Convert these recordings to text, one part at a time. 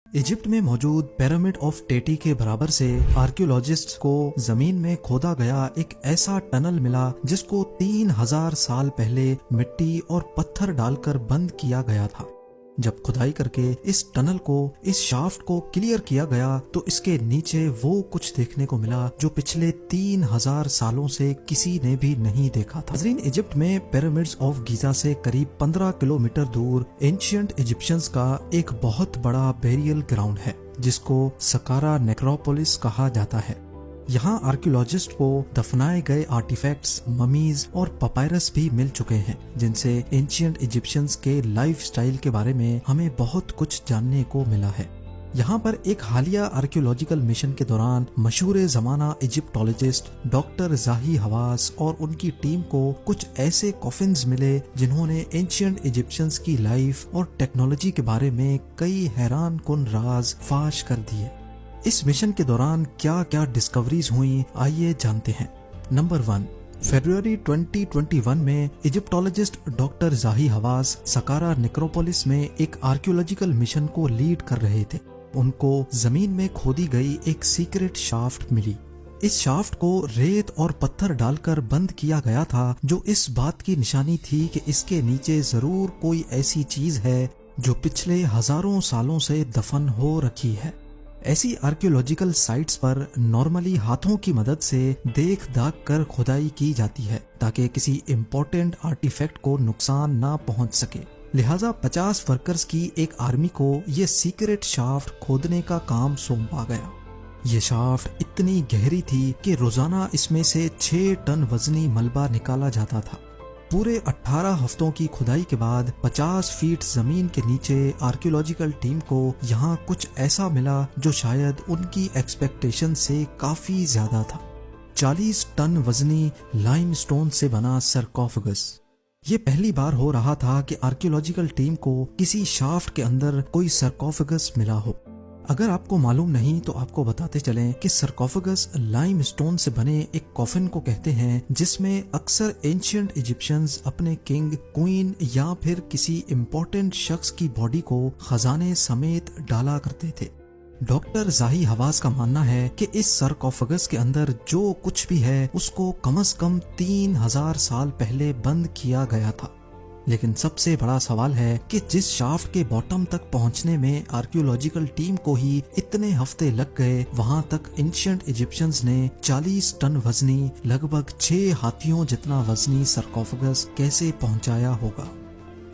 Egypt में मौजूद pyramid of टेटी के बराबर से आर्कियोलॉजिस्ट्स को जमीन में खोदा गया एक ऐसा टनल मिला जिसको 3000 साल पहले मिट्टी और पत्थर डालकर बंद किया गया था। जब खुदाई करके इस टनल को, इस शाफ्ट को क्लियर किया गया तो इसके नीचे वो कुछ देखने को मिला जो पिछले 3000 सालों से किसी ने भी नहीं देखा था। नाज़रीन, इजिप्ट में पिरामिड्स ऑफ गीजा से करीब 15 किलोमीटर दूर एंशिएंट इजिप्शियंस का एक बहुत बड़ा बेरियल ग्राउंड है जिसको सकारा नेक्रोपोलिस कहा जाता है। यहाँ आर्कियोलॉजिस्ट को दफनाए गए आर्टिफैक्ट्स, ममीज और पपायरस भी मिल चुके हैं जिनसे एंशिएंट इजिप्शियंस के लाइफ स्टाइल के बारे में हमें बहुत कुछ जानने को मिला है। यहाँ पर एक हालिया आर्कियोलॉजिकल मिशन के दौरान मशहूर जमाना इजिप्टोलॉजिस्ट डॉक्टर जाही हवास और उनकी टीम को कुछ ऐसे कॉफिन्स मिले जिन्होंने एंशिएंट इजिप्शियंस की लाइफ और टेक्नोलॉजी के बारे में कई हैरान कुन राज फाश कर दिए। इस मिशन के दौरान क्या क्या डिस्कवरीज हुई, आइए जानते हैं। नंबर 1, फरवरी 2021 में इजिप्टोलॉजिस्ट डॉक्टर जाही हवास सकारा नेक्रोपोलिस में एक आर्कियोलॉजिकल मिशन को लीड कर रहे थे। उनको जमीन में खोदी गई एक सीक्रेट शाफ्ट मिली। इस शाफ्ट को रेत और पत्थर डालकर बंद किया गया था जो इस बात की निशानी थी कि इसके नीचे जरूर कोई ऐसी चीज है जो पिछले हजारों सालों से दफन हो रखी है। ऐसी आर्कियोलॉजिकल साइट्स पर नॉर्मली हाथों की मदद से देख दाख कर खुदाई की जाती है ताकि किसी इम्पोर्टेंट आर्टिफैक्ट को नुकसान ना पहुंच सके। लिहाजा 50 वर्कर्स की एक आर्मी को ये सीक्रेट शाफ्ट खोदने का काम सौंपा गया। ये शाफ्ट इतनी गहरी थी कि रोजाना इसमें से 6 टन वजनी मलबा निकाला जाता था। पूरे 18 हफ्तों की खुदाई के बाद 50 फीट जमीन के नीचे आर्कियोलॉजिकल टीम को यहाँ कुछ ऐसा मिला जो शायद उनकी एक्सपेक्टेशन से काफी ज्यादा था। 40 टन वजनी लाइमस्टोन से बना सरकोफेगस। ये पहली बार हो रहा था कि आर्कियोलॉजिकल टीम को किसी शाफ्ट के अंदर कोई सरकोफेगस मिला हो। अगर आपको मालूम नहीं तो आपको बताते चलें कि सरकोफेगस लाइमस्टोन से बने एक कॉफिन को कहते हैं जिसमें अक्सर एंशिएंट इजिप्शियंस अपने किंग, क्वीन या फिर किसी इम्पोर्टेंट शख्स की बॉडी को खजाने समेत डाला करते थे। डॉक्टर जाही हवास का मानना है कि इस सरकोफेगस के अंदर जो कुछ भी है उसको कम से कम 3000 साल पहले बंद किया गया था। लेकिन सबसे बड़ा सवाल है कि जिस शाफ्ट के बॉटम तक पहुंचने में आर्कियोलॉजिकल टीम को ही इतने हफ्ते लग गए, वहां तक एंशिएंट इजिप्शियंस ने 40 टन वजनी, लगभग 6 हाथियों जितना वजनी सरकोफेगस कैसे पहुंचाया होगा।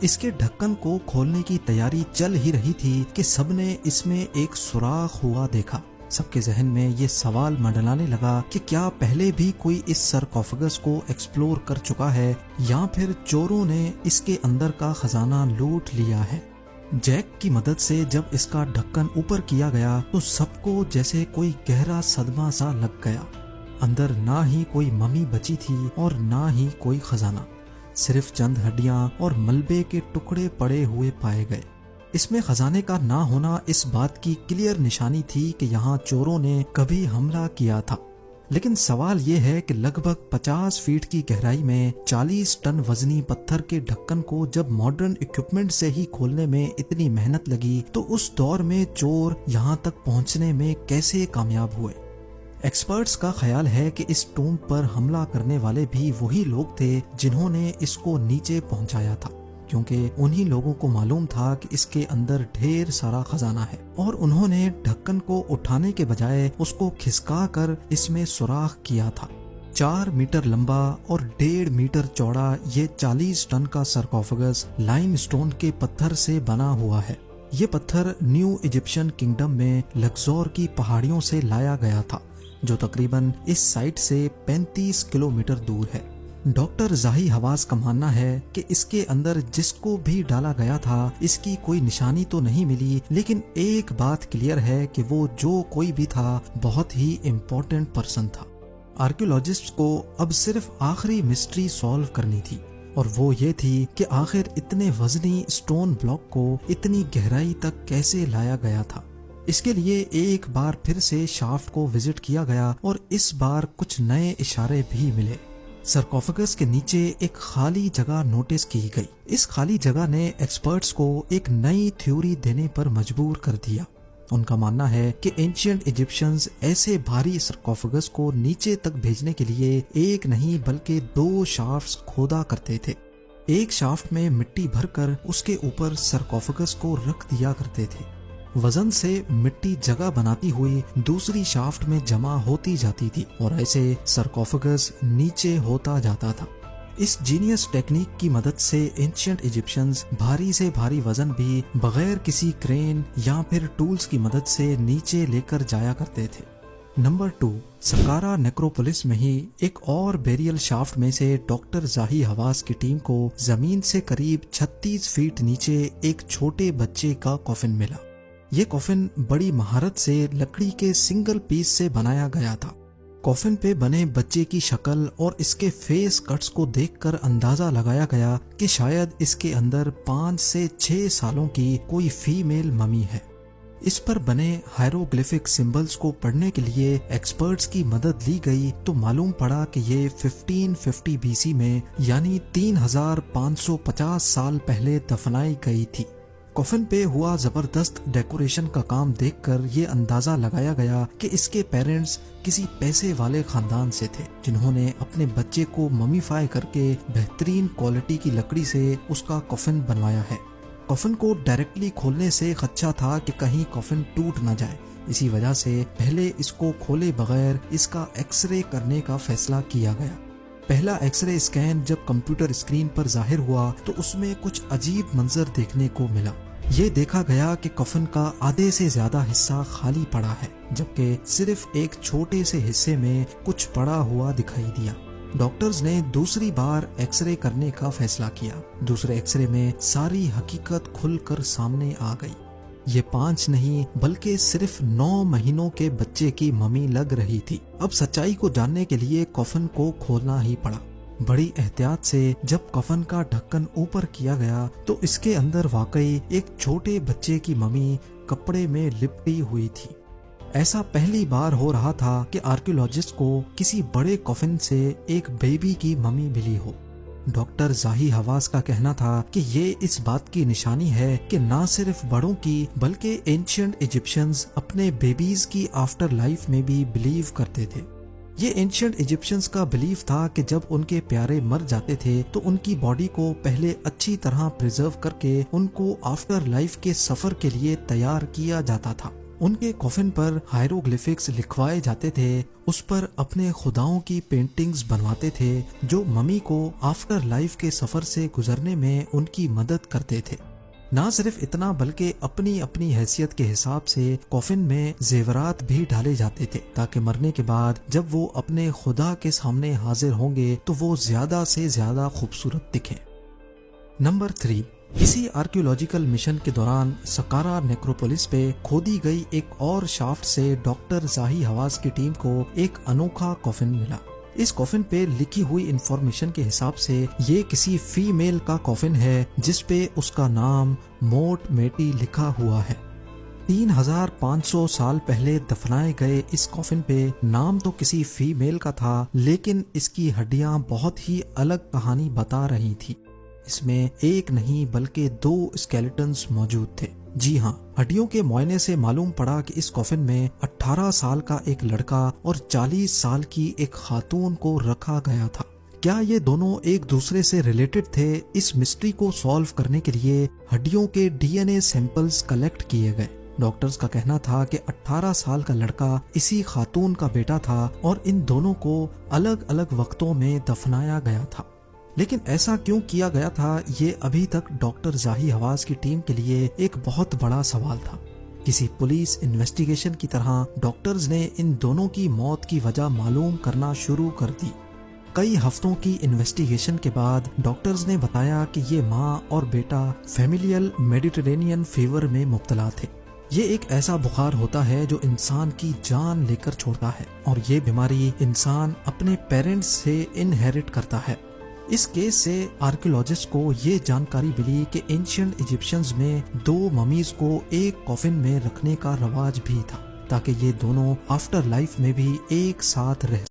इसके ढक्कन को खोलने की तैयारी चल ही रही थी कि सबने इसमें एक सुराख हुआ देखा। सबके जहन में ये सवाल मंडलाने लगा कि क्या पहले भी कोई इस सरकोफेगस को एक्सप्लोर कर चुका है या फिर चोरों ने इसके अंदर का खजाना लूट लिया है। जैक की मदद से जब इसका ढक्कन ऊपर किया गया तो सबको जैसे कोई गहरा सदमा सा लग गया। अंदर ना ही कोई ममी बची थी और ना ही कोई खजाना, सिर्फ चंद हड्डियां और मलबे के टुकड़े पड़े हुए पाए गए। इसमें खजाने का ना होना इस बात की क्लियर निशानी थी कि यहाँ चोरों ने कभी हमला किया था। लेकिन सवाल ये है कि लगभग 50 फीट की गहराई में 40 टन वजनी पत्थर के ढक्कन को जब मॉडर्न इक्विपमेंट से ही खोलने में इतनी मेहनत लगी तो उस दौर में चोर यहाँ तक पहुँचने में कैसे कामयाब हुए। एक्सपर्ट्स का ख्याल है कि इस टूम पर हमला करने वाले भी वही लोग थे जिन्होंने इसको नीचे पहुँचाया था, क्योंकि उन्हीं लोगों को मालूम था कि इसके अंदर ढेर सारा खजाना है और उन्होंने ढक्कन को उठाने के बजाय उसको खिसका कर इसमें सुराख किया था। 4 मीटर लंबा और 1.5 मीटर चौड़ा ये 40 टन का सरकोफेगस लाइमस्टोन के पत्थर से बना हुआ है। ये पत्थर न्यू इजिप्शियन किंगडम में लक्सोर की पहाड़ियों से लाया गया था जो तकरीबन इस साइट से 35 किलोमीटर दूर है। डॉक्टर जाही हवास का मानना है कि इसके अंदर जिसको भी डाला गया था इसकी कोई निशानी तो नहीं मिली, लेकिन एक बात क्लियर है कि वो जो कोई भी था बहुत ही इम्पोर्टेंट पर्सन था। आर्कियोलॉजिस्ट को अब सिर्फ आखिरी मिस्ट्री सॉल्व करनी थी और वो ये थी कि आखिर इतने वजनी स्टोन ब्लॉक को इतनी गहराई तक कैसे लाया गया था। इसके लिए एक बार फिर से शाफ्ट को विजिट किया गया और इस बार कुछ नए इशारे भी मिले। सरकोफेगस के नीचे एक खाली जगह नोटिस की गई। इस खाली जगह ने एक्सपर्ट्स को एक नई थ्योरी देने पर मजबूर कर दिया। ان کا ماننا ہے کہ اینشینٹ ایجپشنز ایسے بھاری سرکوفگس کو نیچے تک بھیجنے کے لیے ایک نہیں بلکہ 2 شافٹس کھودا کرتے تھے۔ ایک شافٹ میں مٹی بھر کر اس کے اوپر سرکوفگس کو رکھ دیا کرتے تھے۔ وزن سے مٹی جگہ بناتی ہوئی دوسری شافٹ میں جمع ہوتی جاتی تھی اور ایسے سرکوفگس نیچے ہوتا جاتا تھا۔ اس جینیس ٹیکنیک کی مدد سے اینشینٹ ایجپشنز بھاری سے بھاری وزن بھی بغیر کسی کرین یا پھر ٹولز کی مدد سے نیچے لے کر جایا کرتے تھے۔ نمبر 2، سکارا نیکروپولس میں ہی ایک اور بیریل شافٹ میں سے ڈاکٹر زاہی حواس کی ٹیم کو زمین سے قریب 36 فیٹ نیچے ایک چھوٹے بچے کا کافن ملا۔ یہ کافن بڑی مہارت سے لکڑی کے سنگل پیس سے بنایا گیا تھا۔ کافن پہ بنے بچے کی شکل اور اس کے فیس کٹس کو دیکھ کر اندازہ لگایا گیا کہ شاید اس کے اندر 5 سے 6 سالوں کی کوئی فیمیل ممی ہے۔ اس پر بنے ہائروگلیفک سمبلز کو پڑھنے کے لیے ایکسپرٹس کی مدد لی گئی تو معلوم پڑا کہ یہ 1550 BC میں یعنی 3550 سال پہلے دفنائی گئی تھی۔ کافن پہ ہوا زبردست ڈیکوریشن کا کام دیکھ کر یہ اندازہ لگایا گیا کہ اس کے پیرنٹس کسی پیسے والے خاندان سے تھے جنہوں نے اپنے بچے کو ممیفائی کر کے بہترین کوالٹی کی لکڑی سے اس کا کافن بنوایا ہے۔ کافن کو ڈائریکٹلی کھولنے سے خدشہ تھا کہ کہیں کافن ٹوٹ نہ جائے، اسی وجہ سے پہلے اس کو کھولے بغیر اس کا ایکس رے کرنے کا فیصلہ کیا گیا۔ پہلا ایکس رے اسکین جب کمپیوٹر اسکرین پر ظاہر ہوا تو اس میں کچھ عجیب منظر دیکھنے کو ملا۔ یہ دیکھا گیا کہ کفن کا آدھے سے زیادہ حصہ خالی پڑا ہے جبکہ صرف ایک چھوٹے سے حصے میں کچھ پڑا ہوا دکھائی دیا۔ ڈاکٹرز نے دوسری بار ایکس رے کرنے کا فیصلہ کیا۔ دوسرے ایکس رے میں ساری حقیقت کھل کر سامنے آ گئی۔ یہ 5 نہیں بلکہ صرف 9 مہینوں کے بچے کی ممی لگ رہی تھی۔ اب سچائی کو جاننے کے لیے کفن کو کھولنا ہی پڑا۔ بڑی احتیاط سے جب کفن کا ڈھکن اوپر کیا گیا تو اس کے اندر واقعی ایک چھوٹے بچے کی ممی کپڑے میں لپٹی ہوئی تھی۔ ایسا پہلی بار ہو رہا تھا کہ آرکیولوجسٹ کو کسی بڑے کفن سے ایک بیبی کی ممی ملی ہو۔ ڈاکٹر زاہی حواس کا کہنا تھا کہ یہ اس بات کی نشانی ہے کہ نہ صرف بڑوں کی بلکہ اینشینٹ ایجپشنز اپنے بیبیز کی آفٹر لائف میں بھی بلیو کرتے تھے۔ یہ اینشینٹ ایجپشنز کا بلیف تھا کہ جب ان کے پیارے مر جاتے تھے تو ان کی باڈی کو پہلے اچھی طرح پریزرو کر کے ان کو آفٹر لائف کے سفر کے لیے تیار کیا جاتا تھا۔ ان کے کافن پر ہائروگلیفکس لکھوائے جاتے تھے، اس پر اپنے خداؤں کی پینٹنگز بنواتے تھے جو ممی کو آفٹر لائف کے سفر سے گزرنے میں ان کی مدد کرتے تھے۔ نہ صرف اتنا بلکہ اپنی اپنی حیثیت کے حساب سے کافن میں زیورات بھی ڈالے جاتے تھے تاکہ مرنے کے بعد جب وہ اپنے خدا کے سامنے حاضر ہوں گے تو وہ زیادہ سے زیادہ خوبصورت دکھیں۔ نمبر 3، اسی آرکیولوجیکل مشن کے دوران سکارا نیکروپولس پہ کھودی گئی ایک اور شافٹ سے ڈاکٹر زاہی حواس کی ٹیم کو ایک انوکھا کافن ملا۔ اس کافن پہ لکھی ہوئی انفارمیشن کے حساب سے یہ کسی فیمیل کا کافن ہے جس پہ اس کا نام موٹ میٹی لکھا ہوا ہے۔ 3500 سال پہلے دفنائے گئے اس کافن پہ نام تو کسی فیمیل کا تھا لیکن اس کی ہڈیاں بہت ہی الگ کہانی بتا رہی تھی۔ اس میں ایک نہیں بلکہ 2 اسکیلیٹنز موجود تھے۔ جی ہاں، ہڈیوں کے معائنے سے معلوم پڑا کہ اس کافن میں 18 سال کا ایک لڑکا اور 40 سال کی ایک خاتون کو رکھا گیا تھا۔ کیا یہ دونوں ایک دوسرے سے ریلیٹڈ تھے؟ اس مسٹری کو سالو کرنے کے لیے ہڈیوں کے DNA سیمپلز کلیکٹ کیے گئے۔ ڈاکٹرز کا کہنا تھا کہ 18 سال کا لڑکا اسی خاتون کا بیٹا تھا اور ان دونوں کو الگ الگ وقتوں میں دفنایا گیا تھا۔ لیکن ایسا کیوں کیا گیا تھا یہ ابھی تک ڈاکٹر زاہی حواس کی ٹیم کے لیے ایک بہت بڑا سوال تھا۔ کسی پولیس انویسٹیگیشن کی طرح ڈاکٹرز نے ان دونوں کی موت کی وجہ معلوم کرنا شروع کر دی۔ کئی ہفتوں کی انویسٹیگیشن کے بعد ڈاکٹرز نے بتایا کہ یہ ماں اور بیٹا فیمیلیل میڈیٹرینین فیور میں مبتلا تھے۔ یہ ایک ایسا بخار ہوتا ہے جو انسان کی جان لے کر چھوڑتا ہے اور یہ بیماری انسان اپنے پیرنٹس سے انہیرٹ کرتا ہے۔ اس کیس سے آرکیولوجسٹ کو یہ جانکاری ملی کہ اینشینٹ ایجپشنز میں 2 ممیز کو ایک کافن میں رکھنے کا رواج بھی تھا تاکہ یہ دونوں آفٹر لائف میں بھی ایک ساتھ رہ